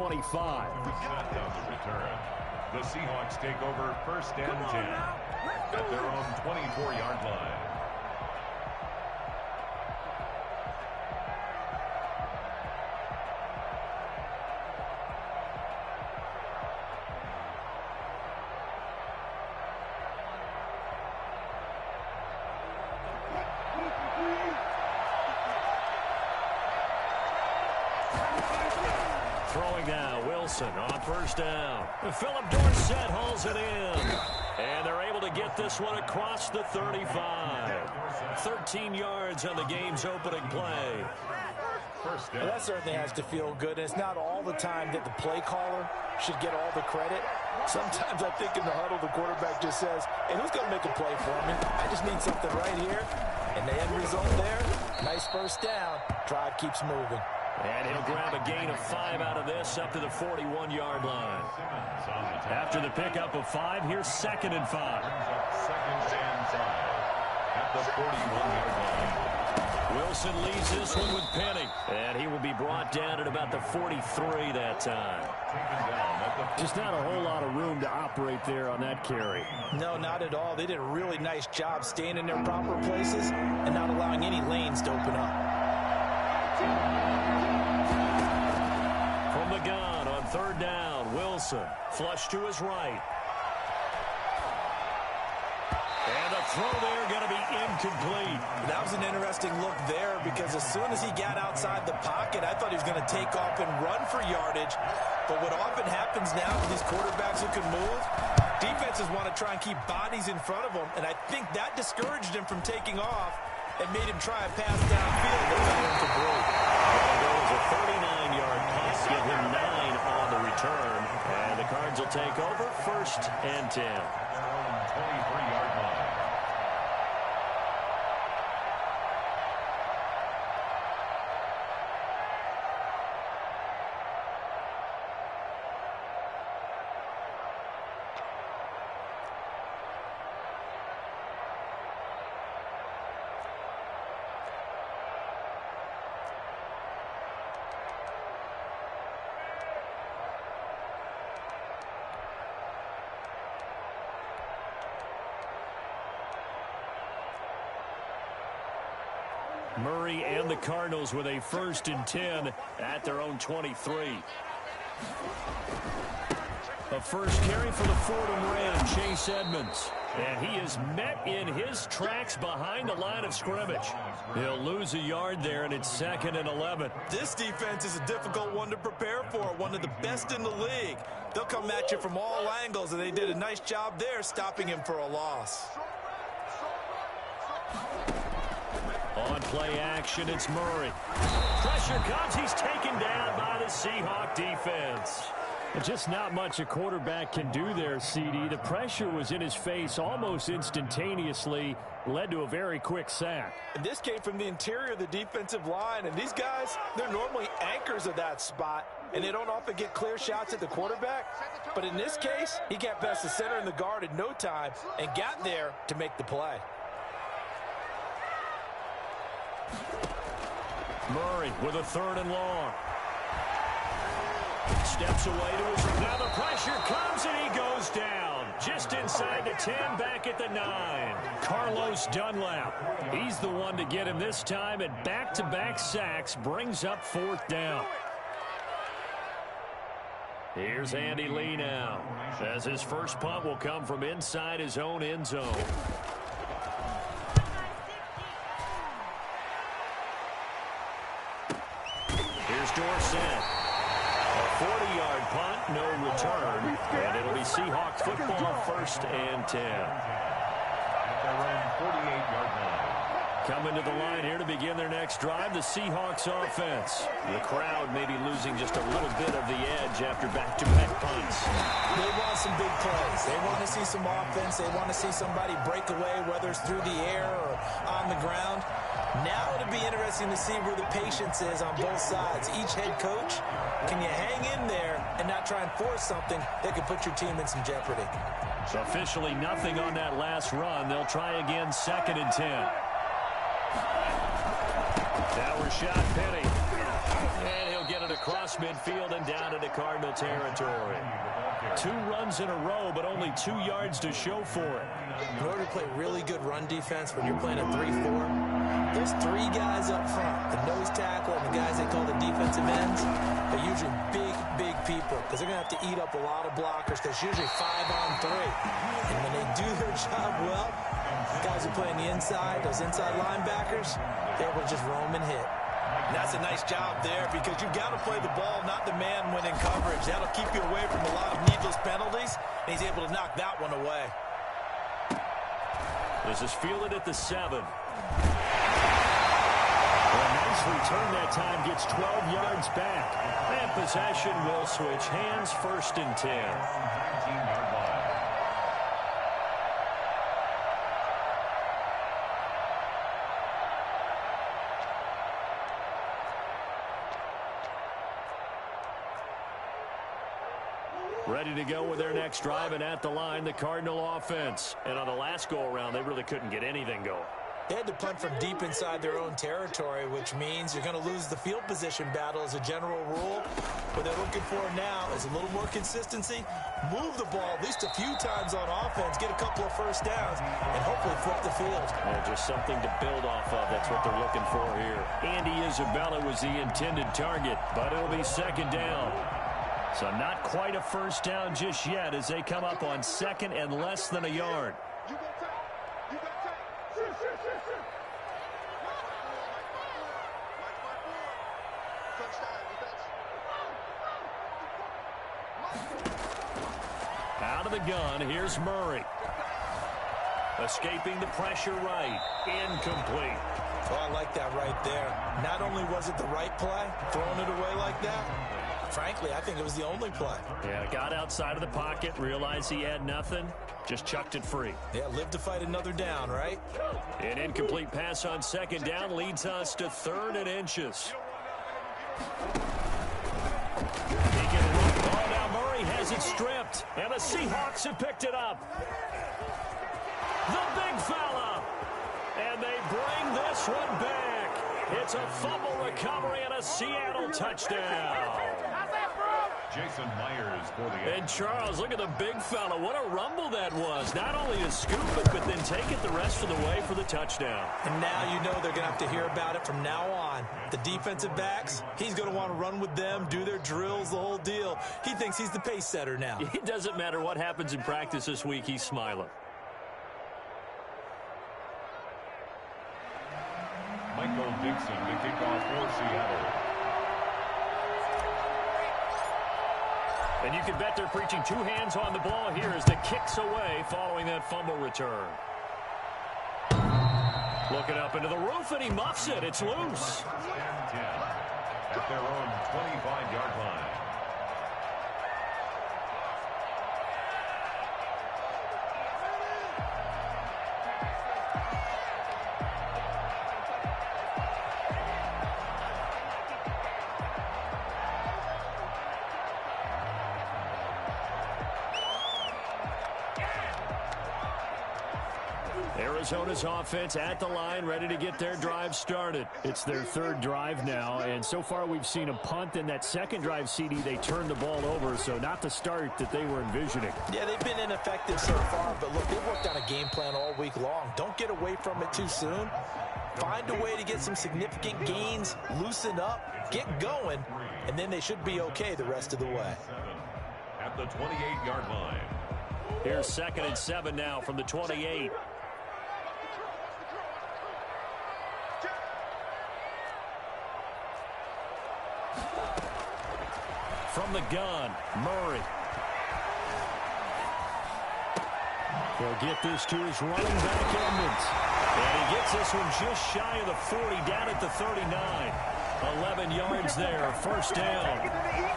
25. Set down the return. The Seahawks take over first and 10 at their own 24-yard line. Throwing now, Wilson on first down. Philip Dorsett hauls it in. And they're able to get this one across the 35. 13 yards on the game's opening play. Well, that certainly has to feel good. And it's not all the time that the play caller should get all the credit. Sometimes I think in the huddle, the quarterback just says, hey, who's going to make a play for me? I just need something right here. And the end result there, nice first down. Drive keeps moving. And he'll grab a gain of 5 out of this up to the 41-yard line. After the pickup of 5, here's 2nd and 5. Second and 5 at the 41-yard line. Wilson leaves this one with Penny. And he will be brought down at about the 43 that time. Just not a whole lot of room to operate there on that carry. No, not at all. They did a really nice job staying in their proper places and not allowing any lanes to open up. From the gun on 3rd down, Wilson flush to his right. And the throw there going to be incomplete. That was an interesting look there because as soon as he got outside the pocket, I thought he was going to take off and run for yardage. But what often happens now with these quarterbacks who can move, defenses want to try and keep bodies in front of them, and I think that discouraged him from taking off and made him try a pass downfield that got him to break. And there was a 39-yard pass, give him 9 on the return. And the Cards will take over 1st and 10. 23-yard line. Murray and the Cardinals with a 1st and 10 at their own 23. A first carry for the Fordham Ram, Chase Edmonds. And he is met in his tracks behind the line of scrimmage. He'll lose a yard there, and it's 2nd and 11. This defense is a difficult one to prepare for, one of the best in the league. They'll come at you from all angles, and they did a nice job there stopping him for a loss. On play action, it's Murray. Pressure comes. He's taken down by the Seahawk defense. And just not much a quarterback can do there, CD. The pressure was in his face almost instantaneously, led to a very quick sack. And this came from the interior of the defensive line, and these guys, they're normally anchors of that spot, and they don't often get clear shots at the quarterback. But in this case, he got past the center and the guard in no time and got there to make the play. Murray with a 3rd and long. Steps away to his... Now the pressure comes and he goes down. Just inside the 10, back at the 9. Carlos Dunlap. He's the one to get him this time, and back-to-back sacks brings up 4th down. Here's Andy Lee now, as his first punt will come from inside his own end zone. Here's Dorsett. A 40-yard punt, no return, and it'll be Seahawks football 1st and 10. At their own 48-yard line. Coming to the line here to begin their next drive, the Seahawks offense. The crowd may be losing just a little bit of the edge after back-to-back punts. They want some big plays. They want to see some offense. They want to see somebody break away, whether it's through the air or on the ground. Now it'll be interesting to see where the patience is on both sides. Each head coach, can you hang in there and not try and force something that could put your team in some jeopardy? So officially nothing on that last run. They'll try again 2nd and 10. Now Rashad Penny. And he'll get it across across midfield and down into Cardinal territory. 2 runs in a row, but only 2 yards to show for it. In order to play really good run defense when you're playing a 3-4, there's 3 guys up front, the nose tackle and the guys they call the defensive ends. They're usually big people because they're going to have to eat up a lot of blockers because usually 5-on-3. And when they do their job well, guys who play on the inside, those inside linebackers, they're able to just roam and hit. And that's a nice job there because you've got to play the ball, not the man when in coverage. That'll keep you away from a lot of needless penalties, and he's able to knock that one away. This is fielded at the 7. A nice return that time, gets 12 yards back. And possession will switch hands, 1st and 10. 19-yard line. Ready to go with their next drive, and at the line, the Cardinal offense. And on the last go-around, they really couldn't get anything going. They had to punt from deep inside their own territory, which means you're going to lose the field position battle as a general rule. What they're looking for now is a little more consistency, move the ball at least a few times on offense, get a couple of first downs, and hopefully flip the field. Well, just something to build off of. That's what they're looking for here. Andy Isabella was the intended target, but it'll be 2nd down. So not quite a first down just yet as they come up on 2nd and less than a yard. Out of the gun, here's Murray. Escaping the pressure right. Incomplete. Oh, I like that right there. Not only was it the right play, throwing it away like that, frankly, I think it was the only play. Yeah, got outside of the pocket, realized he had nothing, just chucked it free. Yeah, live to fight another down, right? An incomplete pass on 2nd down leads us to 3rd and inches. He can run. Oh, now Murray has it stripped, and the Seahawks have picked it up. The big fella, and they bring this one back. It's a fumble recovery and a Seattle touchdown. Jason Myers for the And Charles, look at the big fella. What a rumble that was. Not only to scoop it, but then take it the rest of the way for the touchdown. And now you know they're going to have to hear about it from now on. The defensive backs, he's going to want to run with them, do their drills, the whole deal. He thinks he's the pace setter now. It doesn't matter what happens in practice this week. He's smiling. Michael Dixon to kick off for Seattle. And you can bet they're preaching 2 hands on the ball here as the kick's away following that fumble return. Looking up into the roof, and he muffs it. It's loose. 10 at their own 25-yard line. Arizona's offense at the line, ready to get their drive started. It's their 3rd drive now, and so far we've seen a punt. In that 2nd drive, CD, they turned the ball over, so not the start that they were envisioning. Yeah, they've been ineffective so far, but look, they've worked on a game plan all week long. Don't get away from it too soon. Find a way to get some significant gains, loosen up, get going, and then they should be okay the rest of the way. At the 28-yard line. Here's 2nd and 7 now from the 28. From the gun, Murray. He'll get this to his running back, Edmonds. And he gets this one just shy of the 40, down at the 39. 11 yards there, 1st down.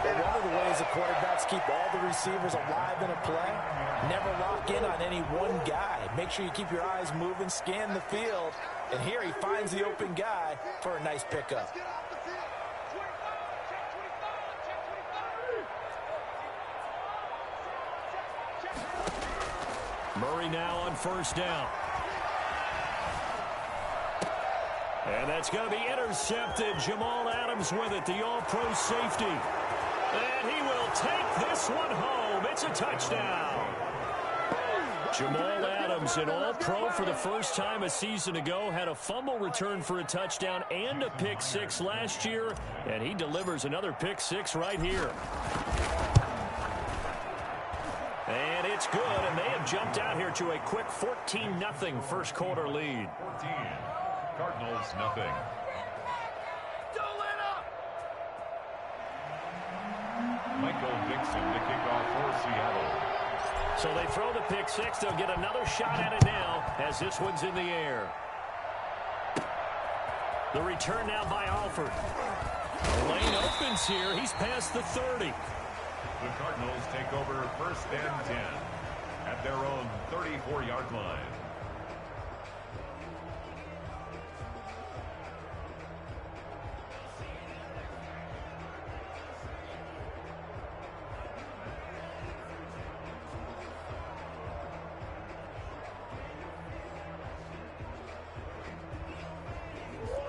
Well, one of the ways the quarterbacks keep all the receivers alive in a play, never lock in on any one guy. Make sure you keep your eyes moving, scan the field, and here he finds the open guy for a nice pickup. Murray now on 1st down. And that's going to be intercepted. Jamal Adams with it, the all-pro safety. And he will take this one home. It's a touchdown. Jamal Adams, an All-Pro for the first time a season ago, had a fumble return for a touchdown and a pick six last year, and he delivers another pick six right here. And it's good, and they have jumped out here to a quick 14-0 first quarter lead. 14, Cardinals nothing. Michael Dixon to kick off for Seattle. So they throw the pick six. They'll get another shot at it now as this one's in the air. The return now by Alford. The lane opens here. He's past the 30. The Cardinals take over first and 10 at their own 34-yard line.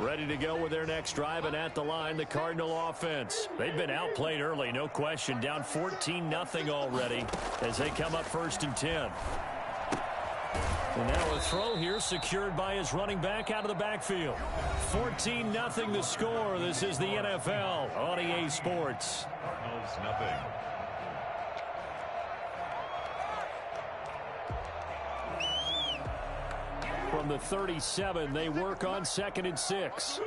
Ready to go with their next drive, and at the line, the Cardinal offense. They've been outplayed early, no question. Down 14-0 already as they come up first and 10. And now a throw here secured by his running back out of the backfield. 14-0 the score. This is the NFL on EA Sports. Cardinals nothing. From the 37, they work on 2nd and 6.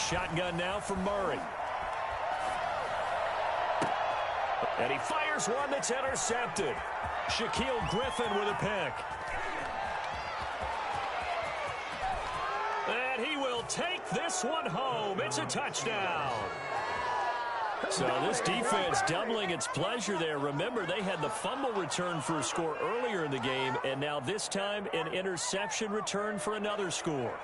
Shotgun now for Murray. And he fires one that's intercepted. Shaquille Griffin with a pick. And he will take this one home. It's a touchdown. So this defense doubling its pleasure there. Remember, they had the fumble return for a score earlier in the game, and now this time an interception return for another score.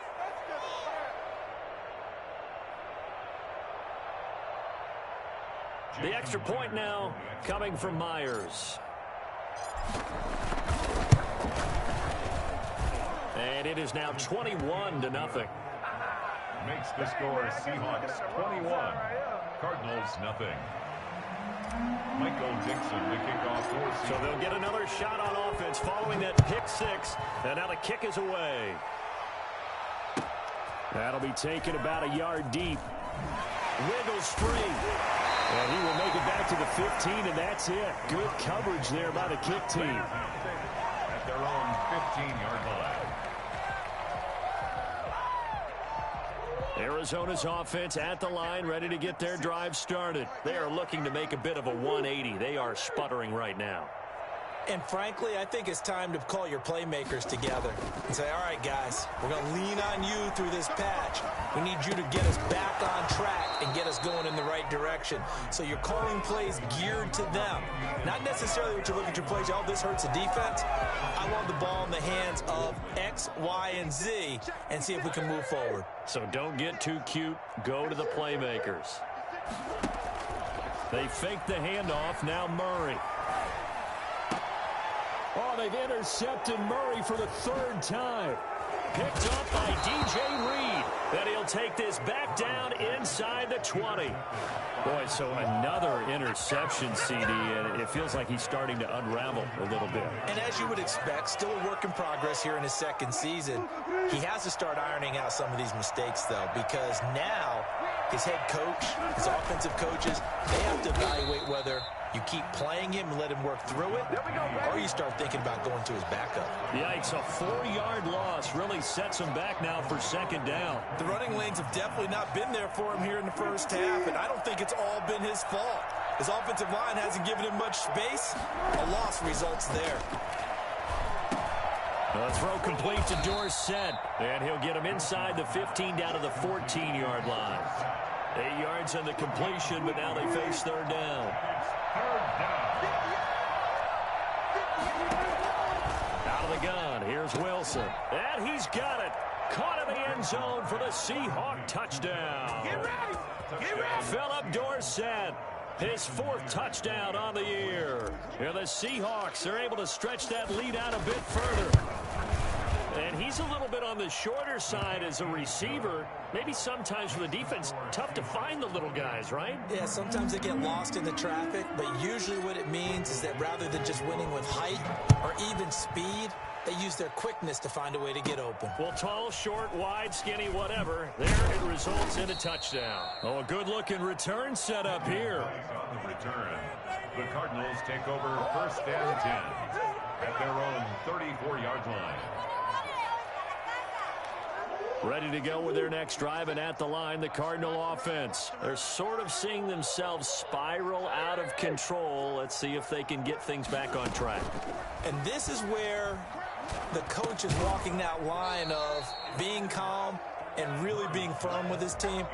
The extra point now coming from Myers. And it is now 21-0. Makes the score Seahawks 21. Cardinals nothing. Michael Dixon to kick off for Seahawks. So they'll get another shot on offense following that pick six. And now the kick is away. That'll be taken about a yard deep. Wiggles free. And he will make it back to the 15, and that's it. Good coverage there by the kick team. At their own 15-yard line. Arizona's offense at the line, ready to get their drive started. They are looking to make a bit of a 180. They are sputtering right now. And frankly, I think it's time to call your playmakers together and say, all right, guys, we're going to lean on you through this patch. We need you to get us back on track and get us going in the right direction. So you're calling plays geared to them. Not necessarily what you look at your plays, oh, this hurts the defense. I want the ball in the hands of X, Y, and Z and see if we can move forward. So don't get too cute. Go to the playmakers. They fake the handoff. Now Murray. Oh, they've intercepted Murray for the third time. Picked up by DJ Reed. And he'll take this back down inside the 20. Boy, so another interception, CD, and it feels like he's starting to unravel a little bit. And as you would expect, still a work in progress here in his second season. He has to start ironing out some of these mistakes, though, because now his head coach, his offensive coaches, they have to evaluate whether you keep playing him and let him work through it, or you start thinking about going to his backup. Yikes, a 4-yard loss really sets him back now for second down. The running lanes have definitely not been there for him here in the first half, and I don't think it's all been his fault. His offensive line hasn't given him much space. A loss results there. A throw complete to Dorsett, and he'll get him inside the 15 down to the 14-yard line. 8 yards on the completion, but now they face third down. Out of the gun, here's Wilson. And he's got it. Caught in the end zone for the Seahawk touchdown. Get ready. Get ready. Philip Dorsett, his 4th touchdown on the year. And the Seahawks are able to stretch that lead out a bit further. And he's a little bit on the shorter side as a receiver. Maybe sometimes for the defense, tough to find the little guys, right? Yeah, sometimes they get lost in the traffic, but usually what it means is that rather than just winning with height or even speed, they use their quickness to find a way to get open. Well, tall, short, wide, skinny, whatever. There it results in a touchdown. Oh, a good-looking return set up here. On the return, the Cardinals take over 1st and 10 at their own 34-yard line. Ready to go with their next drive, and at the line, the Cardinal offense. They're sort of seeing themselves spiral out of control. Let's see if they can get things back on track. And this is where the coach is walking that line of being calm and really being firm with his team.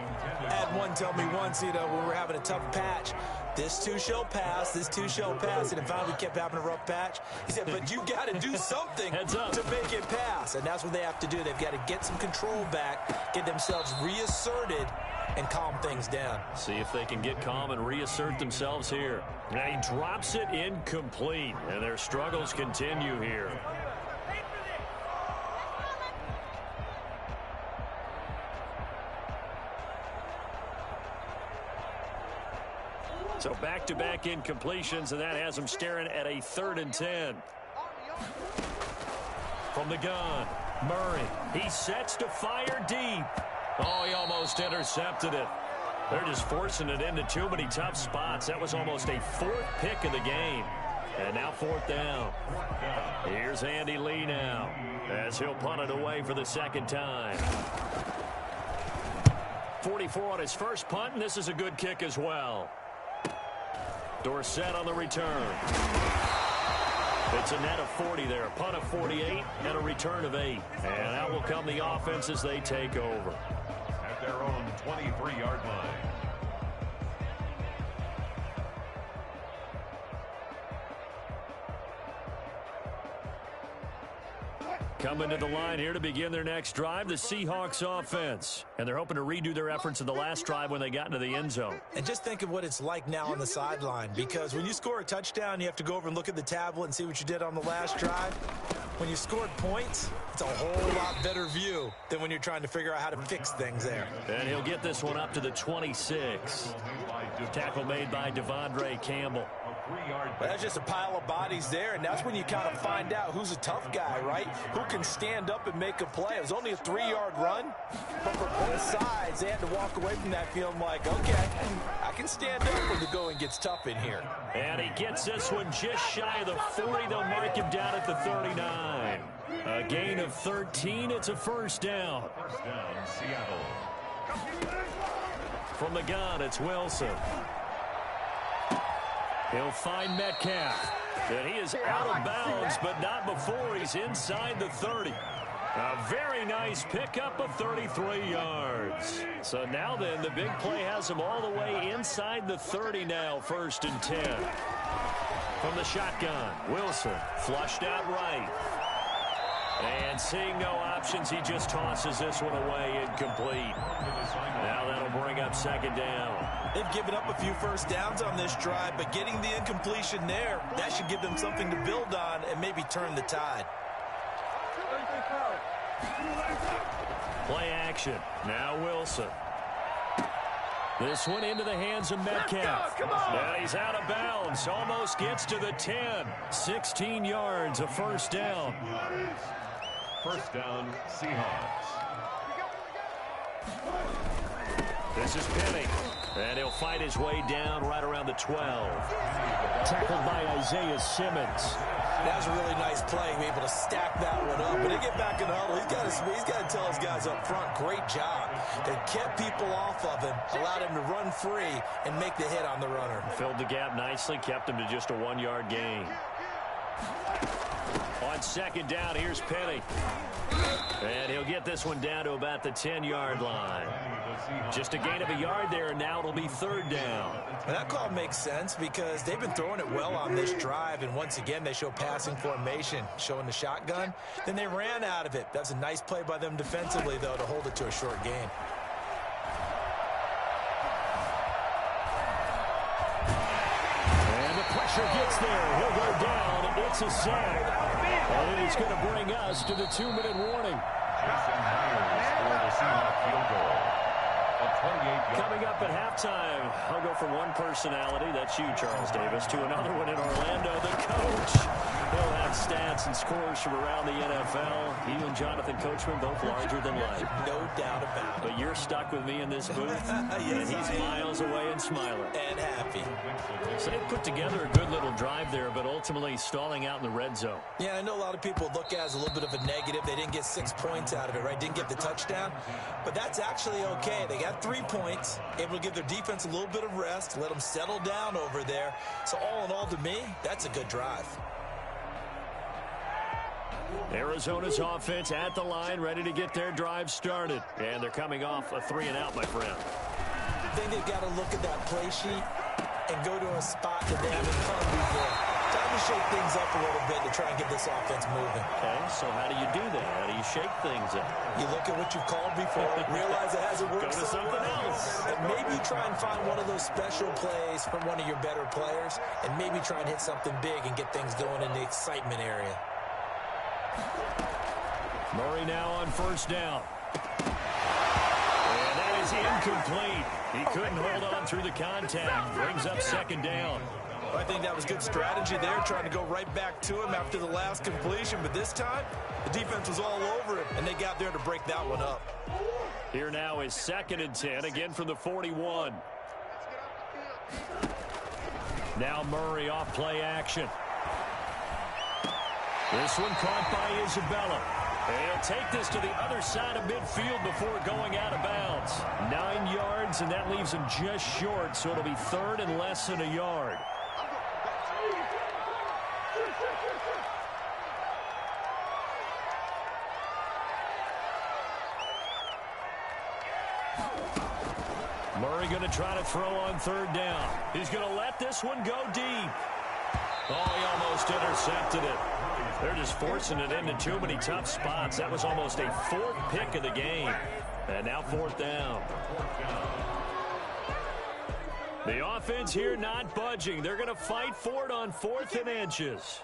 I had one tell me once, when we were having a tough patch, this too shall pass, this too shall pass. And finally we kept having a rough patch. He said, but you got to do something to make it pass. And that's what they have to do. They've got to get some control back, get themselves reasserted, and calm things down. See if they can get calm and reassert themselves here. Now he drops it incomplete, and their struggles continue here. So back-to-back incompletions, and that has him staring at a 3rd and 10. From the gun, Murray. He sets to fire deep. Oh, he almost intercepted it. They're just forcing it into too many tough spots. That was almost a 4th pick of the game. And now 4th down. Here's Andy Lee now as he'll punt it away for the 2nd time. 44 on his first punt, and this is a good kick as well. Dorsett on the return. It's a net of 40 there. A punt of 48 and a return of 8. And out will come the offense as they take over. At their own 23-yard line. Coming to the line here to begin their next drive, the Seahawks offense. And they're hoping to redo their efforts in the last drive when they got into the end zone. And just think of what it's like now on the sideline, because when you score a touchdown, you have to go over and look at the tablet and see what you did on the last drive. When you scored points, it's a whole lot better view than when you're trying to figure out how to fix things there. And he'll get this one up to the 26. Tackle made by Devondre Campbell. Well, that's just a pile of bodies there, and that's when you kind of find out who's a tough guy, right? Who can stand up and make a play. It was only a 3-yard run, but for both sides, they had to walk away from that feeling like, okay, I can stand up when the going gets tough in here. And he gets this one just shy of the 40. They'll mark him down at the 39. A gain of 13. It's a 1st down. 1st down, Seattle. From the gun, it's Wilson. He'll find Metcalf. And he is out of bounds, but not before he's inside the 30. A very nice pickup of 33 yards. So now then, the big play has him all the way inside the 30 now, 1st and 10. From the shotgun, Wilson flushed out right. And seeing no options, he just tosses this one away incomplete. Now that'll bring up 2nd down. They've given up a few first downs on this drive, but getting the incompletion there, that should give them something to build on and maybe turn the tide. Play action. Now Wilson. This one into the hands of Metcalf. And he's out of bounds. Almost gets to the 10. 16 yards, a 1st down. 1st down, Seahawks. This is Penny. And he'll fight his way down right around the 12. Tackled by Isaiah Simmons. That was a really nice play, be able to stack that one up. When they get back in the huddle, he's got to tell his guys up front, great job. They kept people off of him, allowed him to run free and make the hit on the runner. Filled the gap nicely, kept him to just a 1-yard gain. On 2nd down, here's Penny. And he'll get this one down to about the 10-yard line. Just a gain of a yard there, and now it'll be 3rd down. And that call makes sense because they've been throwing it well on this drive, and once again they show passing formation, showing the shotgun. Then they ran out of it. That's a nice play by them defensively, though, to hold it to a short gain. And the pressure gets there. He'll go down. It's a sack. And it is going to bring us to the 2-minute warning. Jason Myers for the Seahawks field goal. Coming up at halftime, I'll go from one personality, that's you, Charles Davis, to another one in Orlando, the coach. He'll have stats and scores from around the NFL. He and Jonathan Coachman, both larger than life. No doubt about it. But you're stuck with me in this booth, yes, and he's miles away and smiling. And happy. So they put together a good little drive there, but ultimately stalling out in the red zone. Yeah, I know a lot of people look at it as a little bit of a negative. They didn't get 6 points out of it, right? Didn't get the touchdown. But that's actually okay. They got 3 points, able to give their defense a little bit of rest, let them settle down over there. So all in all, to me, that's a good drive. Arizona's offense at the line, ready to get their drive started. And they're coming off a 3-and-out, my friend. I think they've got to look at that play sheet and go to a spot that they haven't come before. Time to shake things up a little bit to try and get this offense moving. Okay, so how do you do that? How do you shake things up? You look at what you've called before, realize it hasn't worked Go to something else. And maybe try and find one of those special plays from one of your better players, and maybe try and hit something big and get things going in the excitement area. Murray now on first down. And that is incomplete. He couldn't hold on through the contact. Brings up second down. I think that was good strategy there, trying to go right back to him after the last completion. But this time, the defense was all over it, and they got there to break that one up. Here now is 2nd and 10, again from the 41. Now Murray off play action. This one caught by Isabella. And he'll take this to the other side of midfield before going out of bounds. 9 yards, and that leaves him just short, so it'll be 3rd and less than a yard. Murray going to try to throw on 3rd down. He's going to let this one go deep. Oh, he almost intercepted it. They're just forcing it into too many tough spots. That was almost a 4th pick of the game. And now 4th down. The offense here not budging. They're going to fight for it on 4th and inches.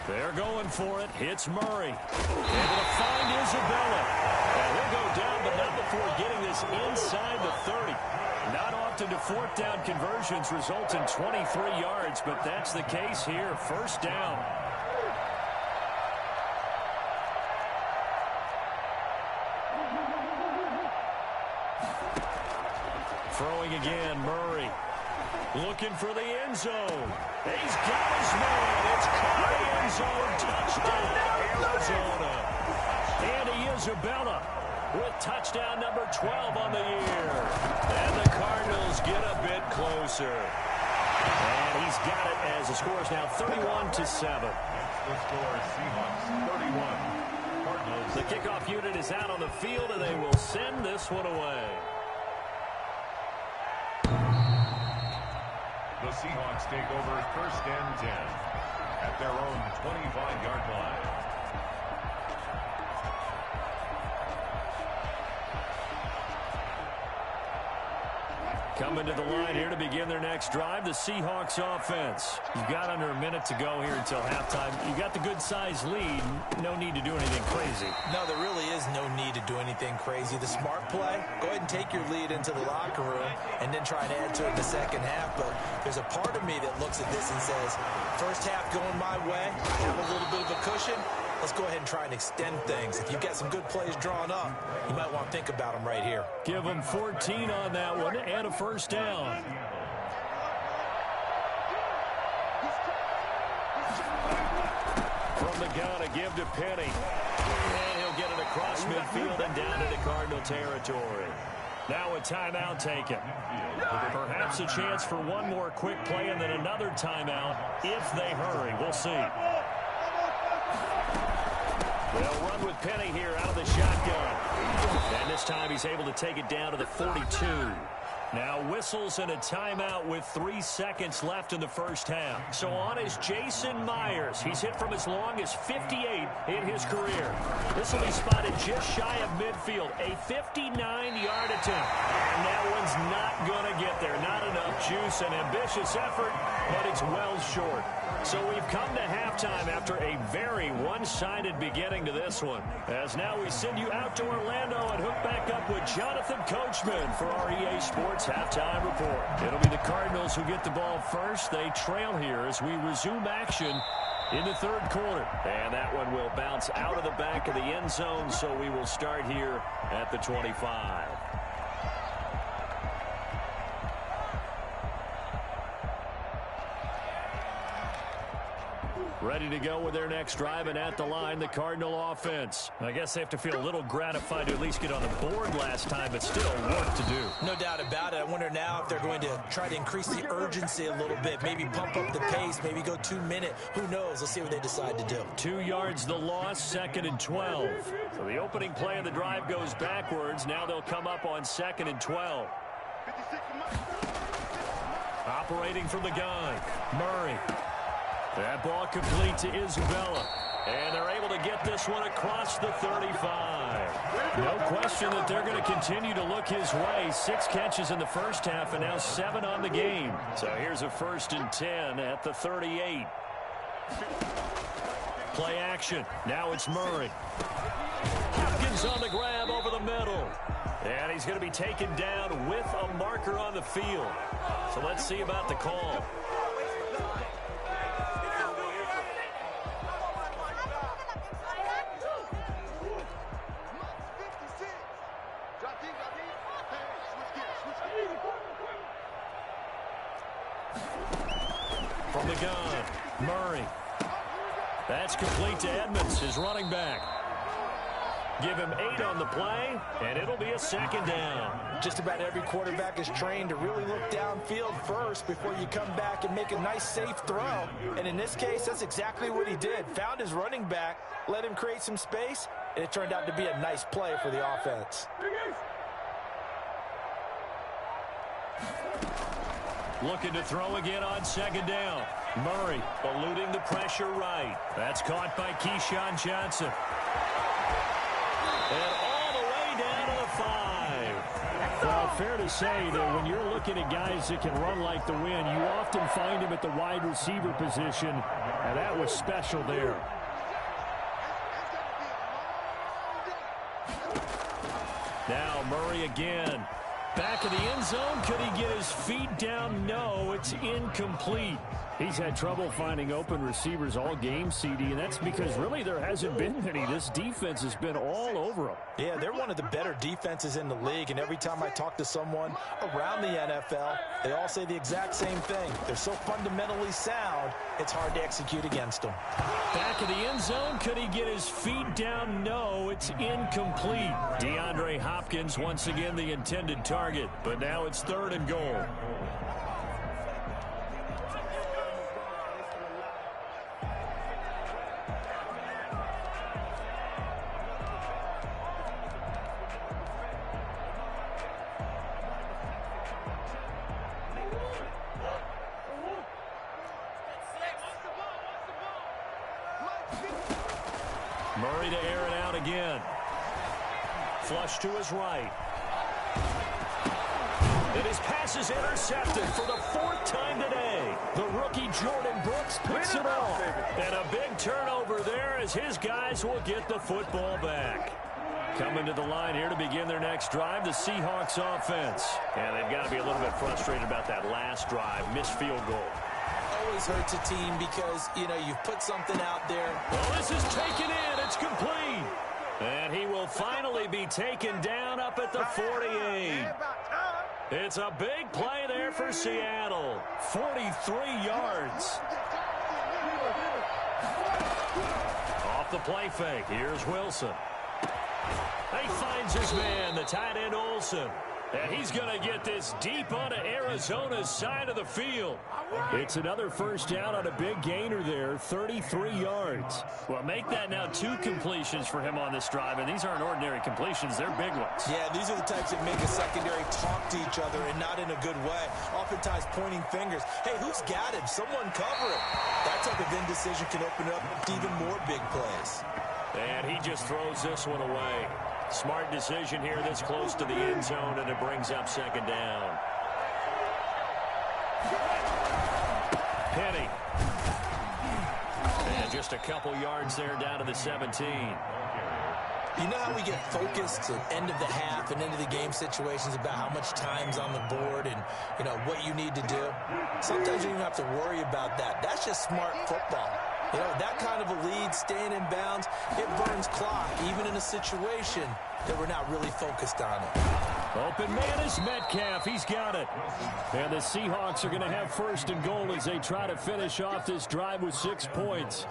They're going for it. Hits Murray. Able to find Isabella. And he'll go down, but not before getting this inside the 30. Not often do 4th down conversions result in 23 yards, but that's the case here. 1st down. Throwing again, Murray. Looking for the end zone. He's got his man. It's caught end zone. Touchdown, Arizona. Andy Isabella with touchdown number 12 on the year. And the Cardinals get a bit closer. And he's got it as the score is now 31-7. The score is Seahawks 31. Cardinals. The kickoff unit is out on the field, and they will send this one away. The Seahawks take over 1st and 10 at their own 25-yard line. Coming to the line here to begin their next drive, the Seahawks offense. You've got under a minute to go here until halftime. You got the good-sized lead. No need to do anything crazy. No, there really is no need to do anything crazy. The smart play, go ahead and take your lead into the locker room and then try and add to it in the second half. But there's a part of me that looks at this and says, first half going my way, I have a little bit of a cushion. Let's go ahead and try and extend things. If you've got some good plays drawn up, you might want to think about them right here. Give them 14 on that one and a 1st down. From the gun, a give to Penny. And he'll get it across midfield and down into Cardinal territory. Now a timeout taken. Perhaps a chance for one more quick play and then another timeout if they hurry. We'll see. They'll run with Penny here out of the shotgun. And this time he's able to take it down to the 42. Now whistles and a timeout with 3 seconds left in the first half. So on is Jason Myers. He's hit from as long as 58 in his career. This will be spotted just shy of midfield. A 59-yard attempt. And that one's not going to get there. Not enough juice. An ambitious effort, but it's well short. So we've come to halftime after a very one-sided beginning to this one. As now we send you out to Orlando and hook back up with Jonathan Coachman for our EA Sports Halftime Report. It'll be the Cardinals who get the ball first. They trail here as we resume action in the third quarter. And that one will bounce out of the back of the end zone, so we will start here at the 25. Ready to go with their next drive, and at the line, the Cardinal offense. I guess they have to feel a little gratified to at least get on the board last time, but still work to do. No doubt about it. I wonder now if they're going to try to increase the urgency a little bit, maybe pump up the pace, maybe go 2 minute. Who knows? Let's see what they decide to do. 2 yards the loss, 2nd and 12. So the opening play of the drive goes backwards. Now they'll come up on 2nd and 12. Operating from the gun, Murray. That ball complete to Isabella. And they're able to get this one across the 35. No question that they're going to continue to look his way. 6 catches in the first half and now 7 on the game. So here's a 1st and 10 at the 38. Play action. Now it's Murray. Hopkins on the grab over the middle. And he's going to be taken down with a marker on the field. So let's see about the call. From the gun, Murray. That's complete to Edmonds, his running back. Give him 8 on the play, and it'll be a 2nd down. Just about every quarterback is trained to really look downfield first before you come back and make a nice, safe throw. And in this case, that's exactly what he did. Found his running back, let him create some space, and it turned out to be a nice play for the offense. Looking to throw again on 2nd down. Murray eluding the pressure right. That's caught by Keyshawn Johnson. And all the way down to the 5. Well, fair to say that when you're looking at guys that can run like the wind, you often find him at the wide receiver position, and that was special there. Now Murray again. Back of the end zone. Could he get his feet down? No, it's incomplete. He's had trouble finding open receivers all game, CD, and that's because really there hasn't been many. This defense has been all over them. Yeah, they're one of the better defenses in the league, and every time I talk to someone around the NFL, they all say the exact same thing. They're so fundamentally sound, it's hard to execute against them. Back of the end zone. Could he get his feet down? No, it's incomplete. DeAndre Hopkins once again the intended target, but now it's 3rd and goal. Murray to air it out again. Flush to his right. And his pass is intercepted for the 4th time today. The rookie Jordan Brooks picks it off. And a big turnover there as his guys will get the football back. Coming to the line here to begin their next drive, the Seahawks offense. And they've got to be a little bit frustrated about that last drive. Missed field goal. Always hurts a team because, you know, you've put something out there. Well, this is taken in. It's complete. And he will finally be taken down up at the 48. It's a big play there for Seattle. 43 yards. Off the play fake. Here's Wilson. He finds his man, the tight end Olsen. And he's going to get this deep onto Arizona's side of the field. It's another first down on a big gainer there, 33 yards. Well, make that now 2 completions for him on this drive, and these aren't ordinary completions. They're big ones. Yeah, these are the types that make a secondary talk to each other and not in a good way. Oftentimes pointing fingers. Hey, who's got him? Someone cover it. That type of indecision can open up to even more big plays. And he just throws this one away. Smart decision here this close to the end zone, and it brings up second down. Penny. And just a couple yards there down to the 17. You know how we get focused at end of the half and end of the game situations about how much time's on the board and, you know, what you need to do? Sometimes you don't even have to worry about that. That's just smart football. You know, that kind of a lead, staying in bounds, it burns clock, even in a situation that we're not really focused on it. Open man is Metcalf. He's got it. And the Seahawks are going to have first and goal as they try to finish off this drive with 6 points.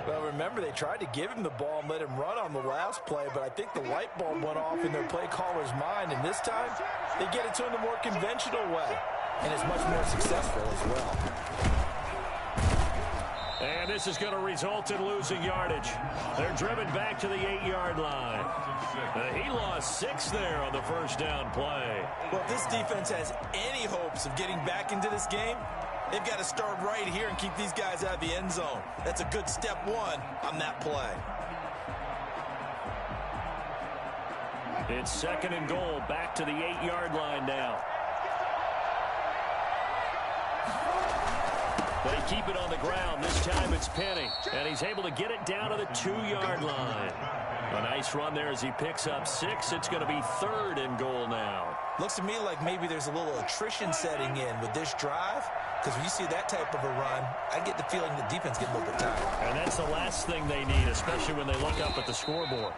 Well, remember, they tried to give him the ball and let him run on the last play, but I think the light bulb went off in their play caller's mind, and this time they get it to him the more conventional way, and it's much more successful as well. And this is going to result in losing yardage. They're driven back to the 8-yard line. He lost 6 there on the first down play. Well, if this defense has any hopes of getting back into this game, they've got to start right here and keep these guys out of the end zone. That's a good step 1 on that play. It's second and goal, back to the 8-yard line now. They keep it on the ground. This time it's Penny. And he's able to get it down to the 2-yard line. A nice run there as he picks up 6. It's going to be third and goal now. Looks to me like maybe there's a little attrition setting in with this drive. Because when you see that type of a run, I get the feeling the defense gets a little bit tired. And that's the last thing they need, especially when they look up at the scoreboard.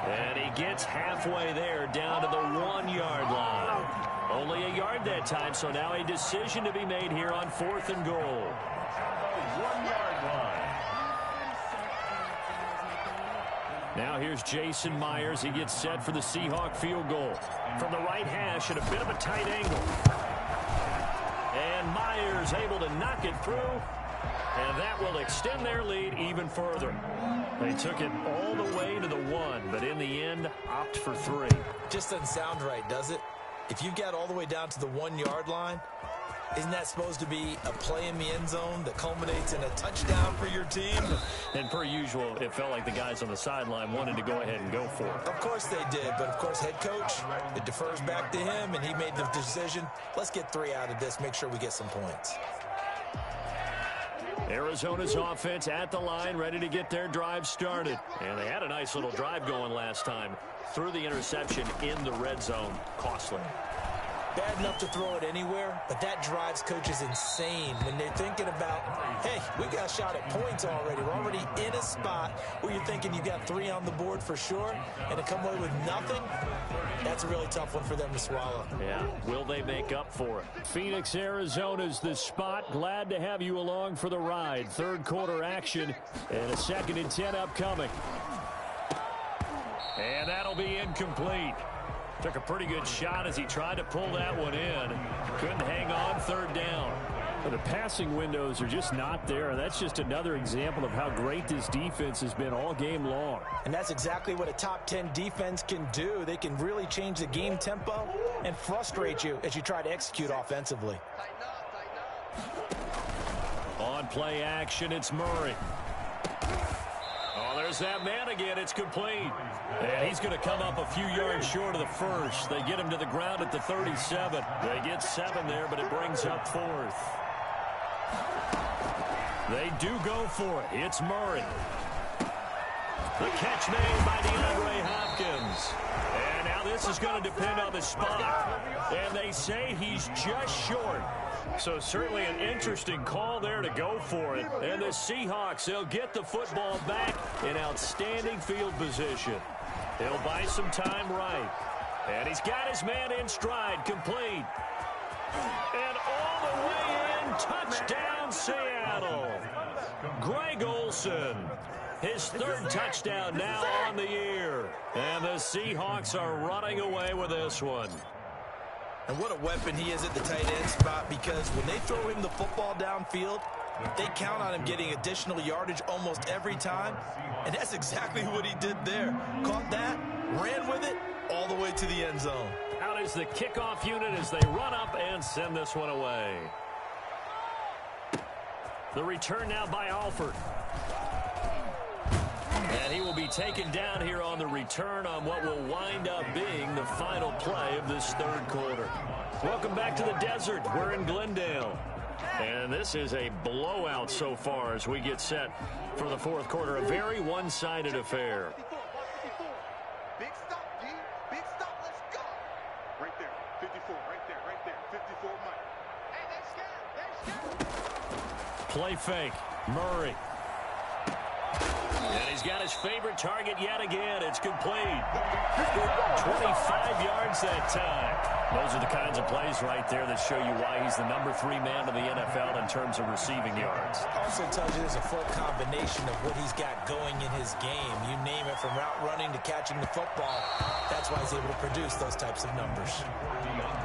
And he gets halfway there, down to the 1-yard line. Only a yard that time, so now a decision to be made here on fourth and goal. 1-yard line. Now here's Jason Myers. He gets set for the Seahawk field goal. From the right hash at a bit of a tight angle. And Myers able to knock it through. And that will extend their lead even further. They took it all the way to the 1, but in the end, opt for 3. Just doesn't sound right, does it? If you get all the way down to the 1-yard line, isn't that supposed to be a play in the end zone that culminates in a touchdown for your team? And per usual, it felt like the guys on the sideline wanted to go ahead and go for it. Of course they did, but of course head coach, it defers back to him, and he made the decision. Let's get 3 out of this, make sure we get some points. Arizona's offense at the line, ready to get their drive started. And they had a nice little drive going last time. Threw the interception in the red zone. Costly. Bad enough to throw it anywhere, but that drives coaches insane when they're thinking about, hey, we got a shot at points already. We're already in a spot where you're thinking you got 3 on the board for sure, and to come away with nothing, that's a really tough one for them to swallow. Yeah, will they make up for it? Phoenix, Arizona's the spot. Glad to have you along for the ride. Third quarter action and a 2nd and 10 upcoming. And that'll be incomplete. Took a pretty good shot as he tried to pull that one in. Couldn't hang on, third down. But the passing windows are just not there. That's just another example of how great this defense has been all game long. And that's exactly what a top 10 defense can do. They can really change the game tempo and frustrate you as you try to execute offensively. On play action, it's Murray. Oh, there's that man again. It's complete. And he's going to come up a few yards short of the first. They get him to the ground at the 37. They get 7 there, but it brings up 4th. They do go for it. It's Murray. The catch made by DeAndre Hopkins. And now this is going to depend on the spot. And they say he's just short. So certainly an interesting call there to go for it. And the Seahawks, they'll get the football back in outstanding field position. He'll buy some time right. And he's got his man in stride, complete. And all the way in, touchdown Seattle. Greg Olsen, his 3rd touchdown now on the year. And the Seahawks are running away with this one. And what a weapon he is at the tight end spot, because when they throw him the football downfield, they count on him getting additional yardage almost every time. And that's exactly what he did there. Caught that, ran with it, all the way to the end zone. Out is the kickoff unit as they run up and send this one away. The return now by Alford. And he will be taken down here on the return on what will wind up being the final play of this third quarter. Welcome back to the desert. We're in Glendale. And this is a blowout so far as we get set for the fourth quarter. A very one-sided affair. Big stop, D. Big stop. Let's go. Right there. 54. Right there. Right there. 54, Mike. Hey, they're scared. Play fake. Murray. And he's got his favorite target yet again. It's complete. 25 yards that time. Those are the kinds of plays right there that show you why he's the number 3 man in the NFL in terms of receiving yards. Also tells you there's a full combination of what he's got going in his game. You name it, from route running to catching the football. That's why he's able to produce those types of numbers.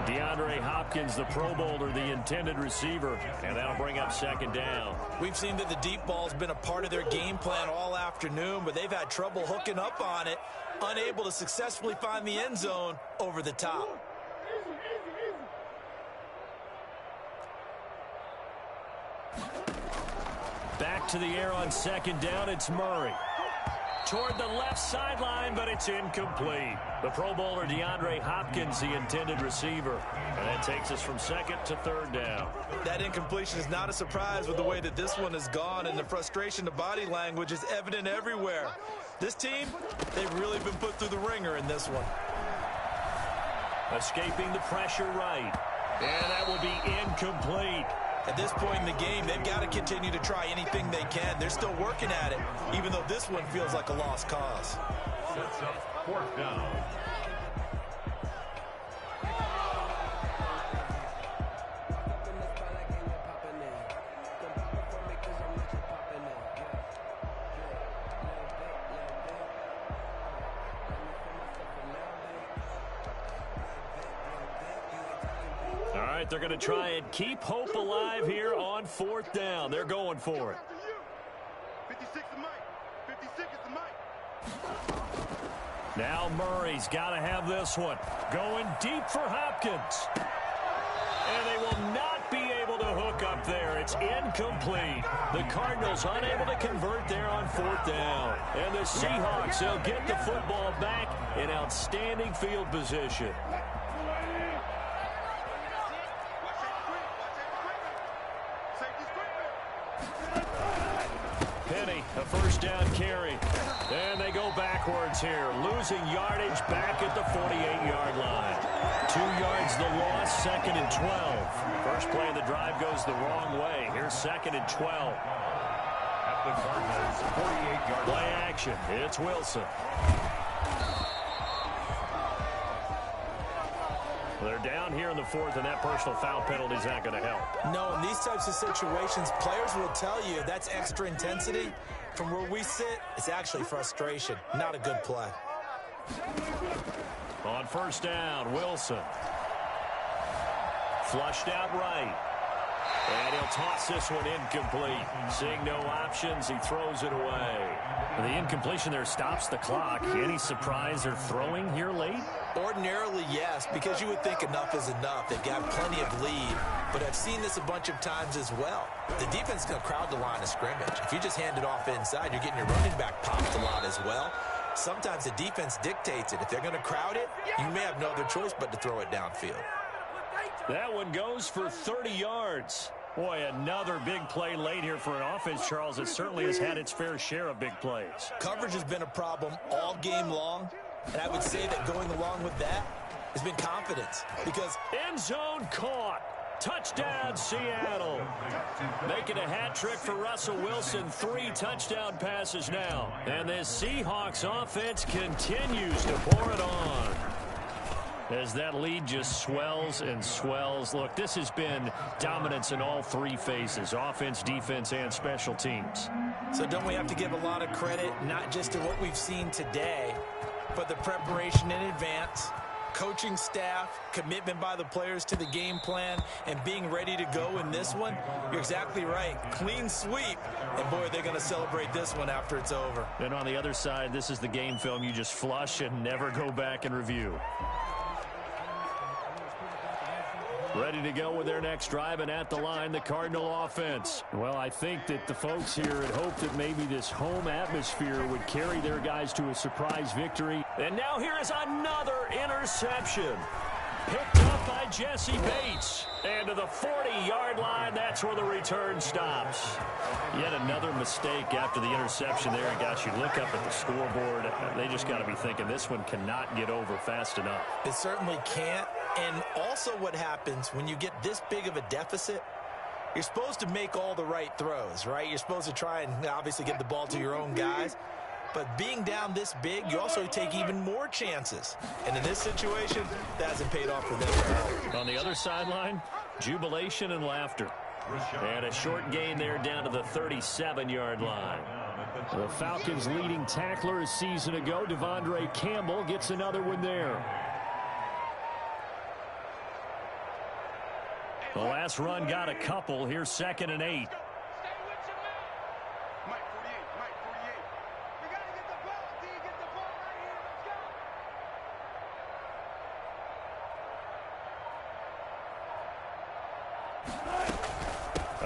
DeAndre Hopkins, the Pro Bowler, the intended receiver, and that'll bring up second down. We've seen that the deep ball's been a part of their game plan all afternoon, but they've had trouble hooking up on it, unable to successfully find the end zone over the top. Back to the air on second down, it's Murray. Toward the left sideline, but it's incomplete. The Pro Bowler DeAndre Hopkins, the intended receiver. And that takes us from second to third down. That incompletion is not a surprise with the way that this one has gone, and the frustration, the body language is evident everywhere. This team, they've really been put through the ringer in this one. Escaping the pressure right. And that will be incomplete. At this point in the game, they've got to continue to try anything they can. They're still working at it, even though this one feels like a lost cause. Sets up fourth down. They're going to try and keep hope alive here on fourth down. They're going for it. 56 to Mike. 56 is the Mike. Now Murray's got to have this one. Going deep for Hopkins. And they will not be able to hook up there. It's incomplete. The Cardinals unable to convert there on fourth down. And the Seahawks, they'll get the football back in outstanding field position. A first down carry. And they go backwards here. Losing yardage back at the 48-yard line. 2 yards the loss, second and 12. First play of the drive goes the wrong way. Here's second and 12. At the Cardinals, 48-yard Play action. It's Wilson. They're down here in the fourth, and that personal foul penalty is not going to help. No, in these types of situations, players will tell you that's extra intensity. From where we sit, it's actually frustration. Not a good play. On first down, Wilson. Flushed out right. And he'll toss this one incomplete. Seeing no options, he throws it away. The incompletion there stops the clock. Any surprise they're throwing here late? Ordinarily, yes, because you would think enough is enough. They've got plenty of lead, but I've seen this a bunch of times as well. The defense is going to crowd the line of scrimmage. If you just hand it off inside, you're getting your running back popped a lot as well. Sometimes the defense dictates it. If they're going to crowd it, you may have no other choice but to throw it downfield. That one goes for 30 yards. Boy, another big play late here for an offense, Charles, that certainly has had its fair share of big plays. Coverage has been a problem all game long, and I would say that going along with that has been confidence, because end zone caught. Touchdown, Seattle. Making a hat trick for Russell Wilson. 3 touchdown passes now. And this Seahawks offense continues to pour it on. As that lead just swells and swells. Look, this has been dominance in all 3 phases. Offense, defense, and special teams. So don't we have to give a lot of credit, not just to what we've seen today, but the preparation in advance, coaching staff, commitment by the players to the game plan, and being ready to go in this one, you're exactly right. Clean sweep, and boy, they're going to celebrate this one after it's over. And on the other side, this is the game film you just flush and never go back and review. Ready to go with their next drive, and at the line, the Cardinal offense. Well, I think that the folks here had hoped that maybe this home atmosphere would carry their guys to a surprise victory. And now here is another interception. Picked up by Jesse Bates. And to the 40-yard line, that's where the return stops. Yet another mistake after the interception there. And gosh, you look up at the scoreboard, they just got to be thinking this one cannot get over fast enough. It certainly can't. And also what happens when you get this big of a deficit, you're supposed to make all the right throws, right? You're supposed to try and obviously get the ball to your own guys. But being down this big, you also take even more chances. And in this situation, that hasn't paid off for them at all. On the other sideline, jubilation and laughter. And a short gain there down to the 37-yard line. The Falcons' leading tackler a season ago, Devondre Campbell, gets another one there. The last run got a couple. Here's 2nd and 8.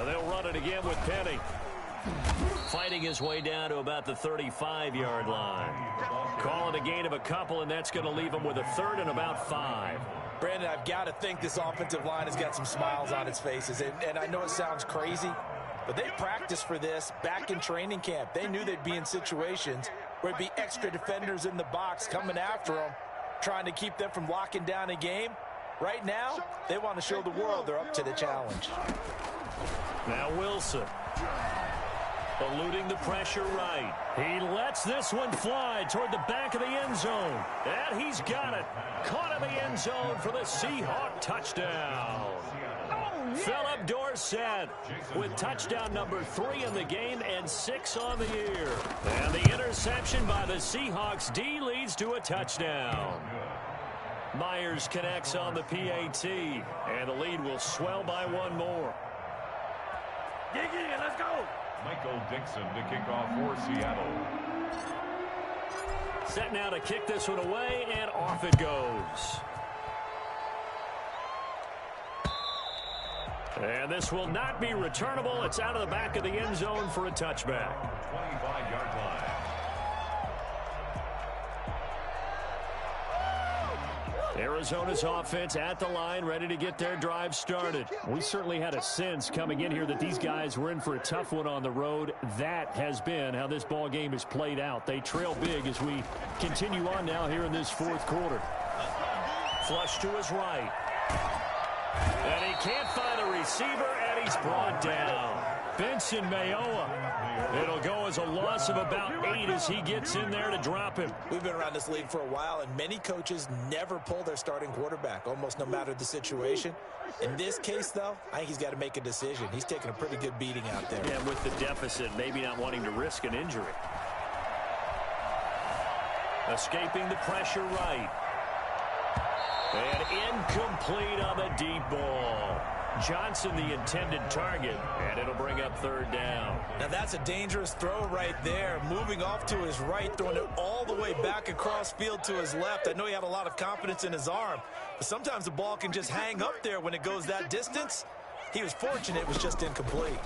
They'll run it again with Penny. Fighting his way down to about the 35-yard line. Call it a gain of a couple, and that's going to leave him with a 3rd and about 5. Brandon, I've got to think this offensive line has got some smiles on its faces. And I know it sounds crazy, but they practiced for this back in training camp. They knew they'd be in situations where it'd be extra defenders in the box coming after them, trying to keep them from locking down a game. Right now, they want to show the world they're up to the challenge. Now Wilson. Eluding the pressure right. He lets this one fly toward the back of the end zone. And he's got it. Caught in the end zone for the Seahawks touchdown. Philip Dorsett with touchdown number 3 in the game and 6 on the year. And the interception by the Seahawks D leads to a touchdown. Myers connects on the PAT, and the lead will swell by 1 more. Let's go. Michael Dixon to kick off for Seattle. Set now to kick this one away, and off it goes. And this will not be returnable. It's out of the back of the end zone for a touchback. 25-yard line. Arizona's offense at the line, ready to get their drive started. We certainly had a sense coming in here that these guys were in for a tough one on the road. That has been how this ball game is played out. They trail big as we continue on now here in this 4th quarter. Flush to his right. And he can't find a receiver, and he's brought down. Benson Mayowa. It'll go as a loss of about 8 as he gets in there to drop him. We've been around this league for a while, and many coaches never pull their starting quarterback, almost no matter the situation. In this case, though, I think he's got to make a decision. He's taking a pretty good beating out there. Yeah, with the deficit, maybe not wanting to risk an injury. Escaping the pressure right. And incomplete on the deep ball. Johnson the intended target, and it'll bring up 3rd down. Now that's a dangerous throw right there. Moving off to his right, throwing it all the way back across field to his left. I know he had a lot of confidence in his arm, but sometimes the ball can just hang up there when it goes that distance. He was fortunate it was just incomplete.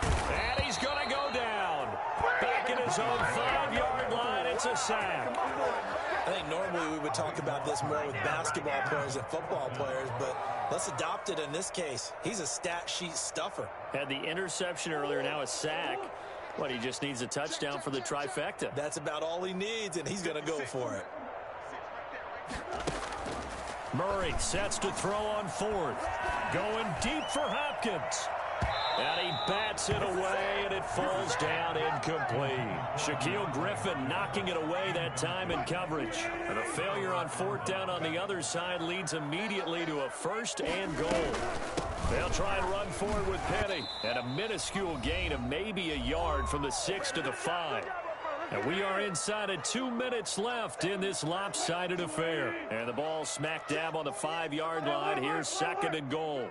And he's going to go down. Back in his own 5-yard line, it's a sack. I think normally we would talk about this more with basketball players and football players, but let's adopt it in this case. He's a stat sheet stuffer. Had the interception earlier, now a sack. What, he just needs a touchdown for the trifecta. That's about all he needs, and he's going to go for it. Murray sets to throw on 4th. Going deep for Hopkins. And he bats it away, and it falls down incomplete. Shaquille Griffin knocking it away that time in coverage. And a failure on 4th down on the other side leads immediately to a 1st and goal. They'll try and run forward with Penny. And a minuscule gain of maybe a yard from the 6 to the 5. And we are inside of 2 minutes left in this lopsided affair. And the ball smack dab on the 5-yard line. Here's 2nd and goal.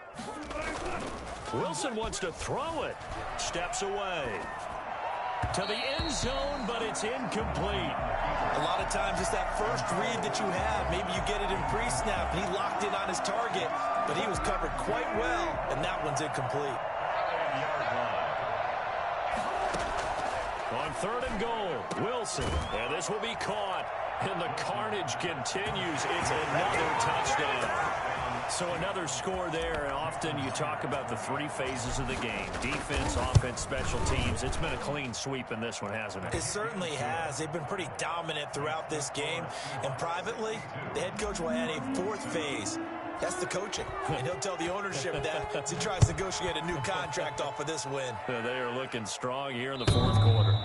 Wilson wants to throw it. Steps away. To the end zone, but it's incomplete. A lot of times it's that first read that you have. Maybe you get it in pre-snap, and he locked in on his target, but he was covered quite well, and that one's incomplete. On 3rd and goal, Wilson. And this will be caught. And the carnage continues. It's another touchdown. So another score there. And often you talk about the 3 phases of the game. Defense, offense, special teams. It's been a clean sweep in this one, hasn't it? It certainly has. They've been pretty dominant throughout this game. And privately, the head coach will add a 4th phase. That's the coaching. And he'll tell the ownership that as he tries to negotiate a new contract off of this win. They are looking strong here in the 4th quarter.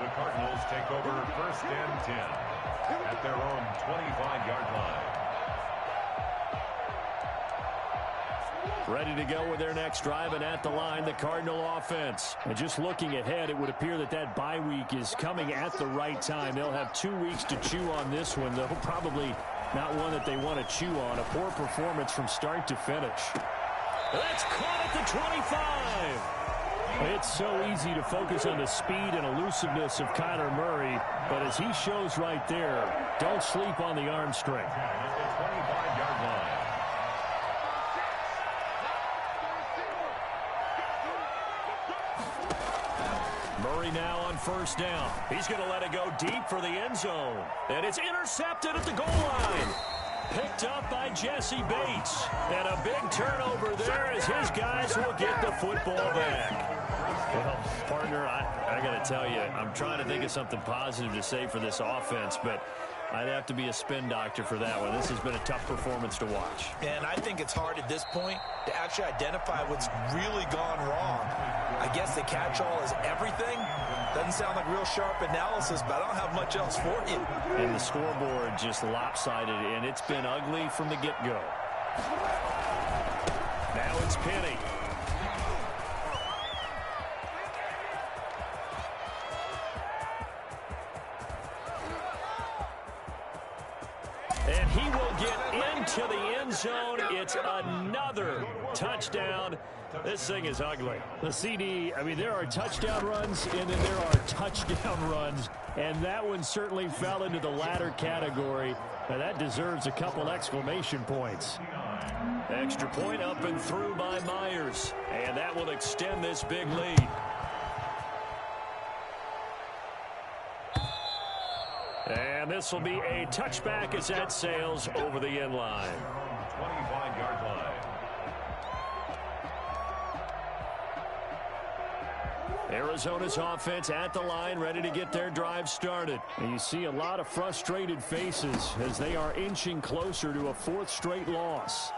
The Cardinals take over 1st and 10 at their own 25-yard line. Ready to go with their next drive, and at the line, the Cardinal offense. And just looking ahead, it would appear that that bye week is coming at the right time. They'll have 2 weeks to chew on this one, though probably not one that they want to chew on. A poor performance from start to finish. That's caught at the 25. It's so easy to focus on the speed and elusiveness of Kyler Murray, but as he shows right there, don't sleep on the arm strength. At the 25-yard line. Murray now on 1st down. He's going to let it go deep for the end zone. And it's intercepted at the goal line. Picked up by Jesse Bates. And a big turnover there as his guys will get the football back. Well, partner, I got to tell you, I'm trying to think of something positive to say for this offense, but I'd have to be a spin doctor for that one. This has been a tough performance to watch. And I think it's hard at this point to actually identify what's really gone wrong. I guess the catch-all is everything. Doesn't sound like real sharp analysis, but I don't have much else for you. And the scoreboard just lopsided, and it's been ugly from the get-go. Now it's Penny. And he will get into the end zone. It's another touchdown. This thing is ugly. The CD, I mean, there are touchdown runs, and then there are touchdown runs. And that one certainly fell into the latter category. And that deserves a couple exclamation points. Extra point up and through by Myers. And that will extend this big lead. And this will be a touchback as that sails over the end line. 25-yard line. Arizona's offense at the line, ready to get their drive started. And you see a lot of frustrated faces as they are inching closer to a 4th straight loss.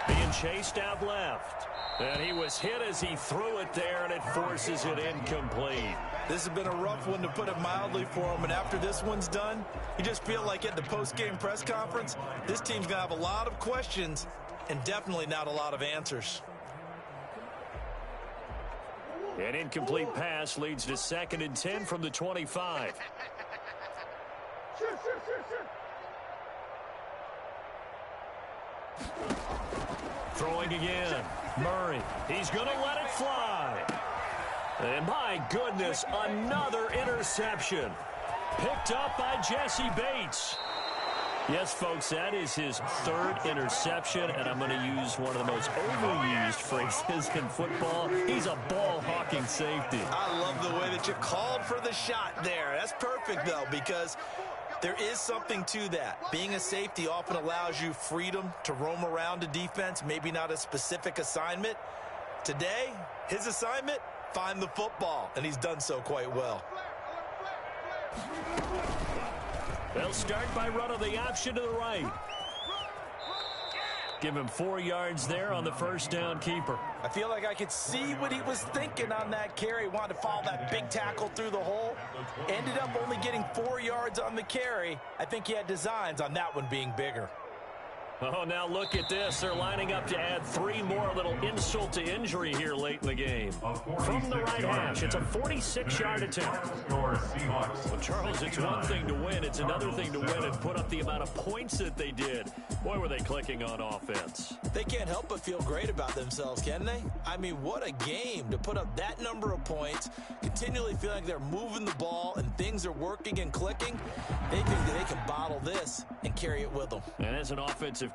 Being chased out left. And he was hit as he threw it there, and it forces it incomplete. This has been a rough one, to put it mildly, for him. And after this one's done, you just feel like at the post-game press conference, this team's going to have a lot of questions and definitely not a lot of answers. An incomplete pass leads to 2nd and 10 from the 25. Throwing again. Murray. He's going to let it fly. And my goodness, another interception. Picked up by Jesse Bates. Yes, folks, that is his 3rd interception, and I'm going to use one of the most overused phrases in football. He's a ball-hawking safety. I love the way that you called for the shot there. That's perfect, though, because there is something to that. Being a safety often allows you freedom to roam around a defense, maybe not a specific assignment. Today, his assignment, find the football, and he's done so quite well. They'll start by running the option to the right. Give him 4 yards there on the 1st down keeper. I feel like I could see what he was thinking on that carry. Wanted to follow that big tackle through the hole. Ended up only getting 4 yards on the carry. I think he had designs on that one being bigger. Oh, now look at this. They're lining up to add 3 more, a little insult to injury here late in the game. From the right hash, it's a 46-yard attempt. Well, Charles, it's one thing to win. It's another thing to win and put up the amount of points that they did. Boy, were they clicking on offense. They can't help but feel great about themselves, can they? I mean, what a game to put up that number of points, continually feeling like they're moving the ball and things are working and clicking. They think that they can bottle this and carry it with them. And as an offensive